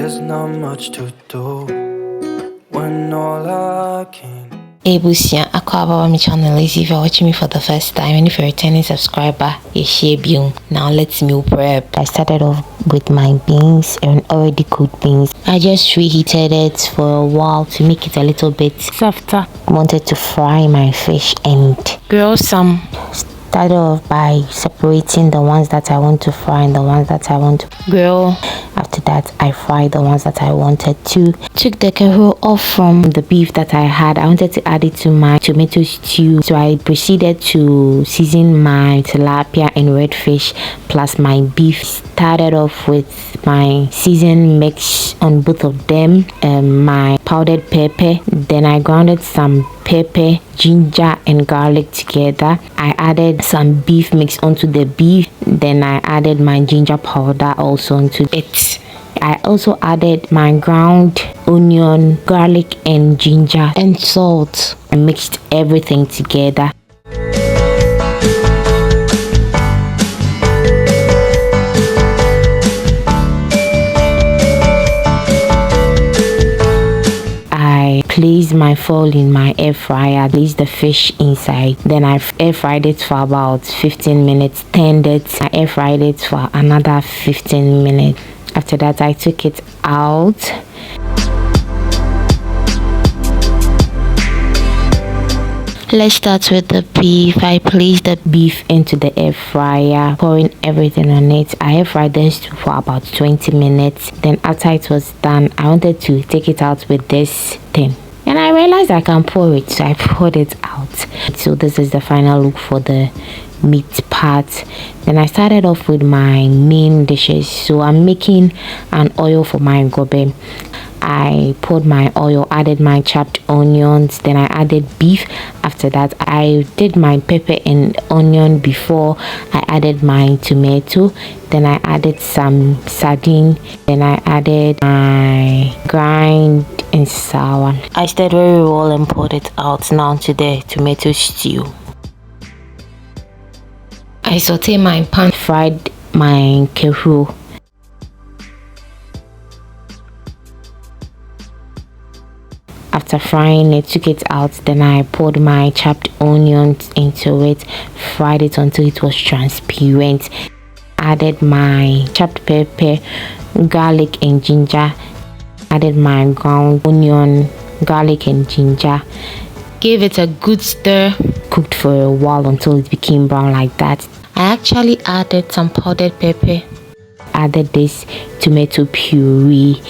there's not much to do when all I can. Hey Busia, Aquaba my channel is if you're watching me for the first time, and if you're a returning subscriber, now let's meal prep. I started off with my beans and already cooked beans. I just reheated it for a while to make it a little bit softer. I wanted to fry my fish and grill some. Started off by separating the ones that I want to fry and the ones that I want to grill. After that, I fried the ones that I wanted to. Took the kero off from the beef that I had. I wanted to add it to my tomato stew, so I proceeded to season my tilapia and redfish plus my beef. Started off with my seasoned mix on both of them, my powdered pepper. Then I grounded some pepper, ginger and garlic together. I added some beef mix onto the beef. Then I added my ginger powder also onto it. I also added my ground onion, garlic and ginger and salt. I mixed everything together. I placed my foil in my air fryer, placed the fish inside, then I air fried it for about 15 minutes, turned it, I air fried it for another 15 minutes. After that, I took it out. Let's start with the beef. I placed the beef into the air fryer, pouring everything on it. I air fried this for about 20 minutes. Then after it was done, I wanted to take it out with this thing. And I realized I can pour it, so I poured it out. So this is the final look for the meat part. Then I started off with my main dishes. So I'm making an oil for my gobe. I poured my oil, added my chopped onions, then I added beef. After that, I did my pepper and onion before I added my tomato. Then I added some sardine. Then I added my grind and sour. I stirred very well and poured it out now to the tomato stew. I sauteed my pan, fried my kero. After frying it, took it out, then I poured my chopped onions into it, fried it until it was transparent. Added my chopped pepper, garlic and ginger. Added my ground onion, garlic and ginger. Gave it a good stir. Cooked for a while until it became brown like that. I actually added some powdered pepper. Added this tomato puree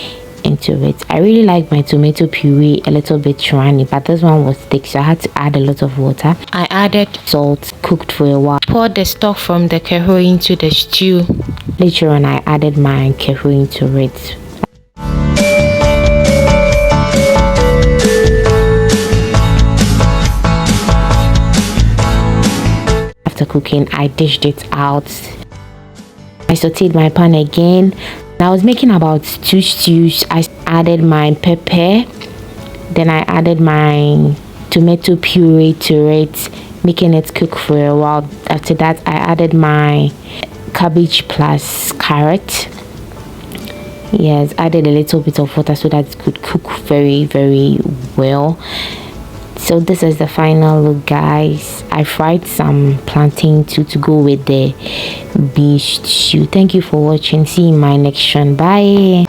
into it. I really like my tomato puree a little bit runny, but this one was thick, so I had to add a lot of water. I added salt, cooked for a while. Poured the stock from the kero into the stew. Later on, I added my kero into it. After cooking, I dished it out. I sauteed my pan again. I was making about 2 stews. I added my pepper, then I added my tomato puree to it, making it cook for a while. After that, I added my cabbage plus carrot. Yes, added a little bit of water so that it could cook very well. So this is the final look, guys. I fried some plantain too to go with the beef stew. Thank you for watching. See you in my next one. Bye.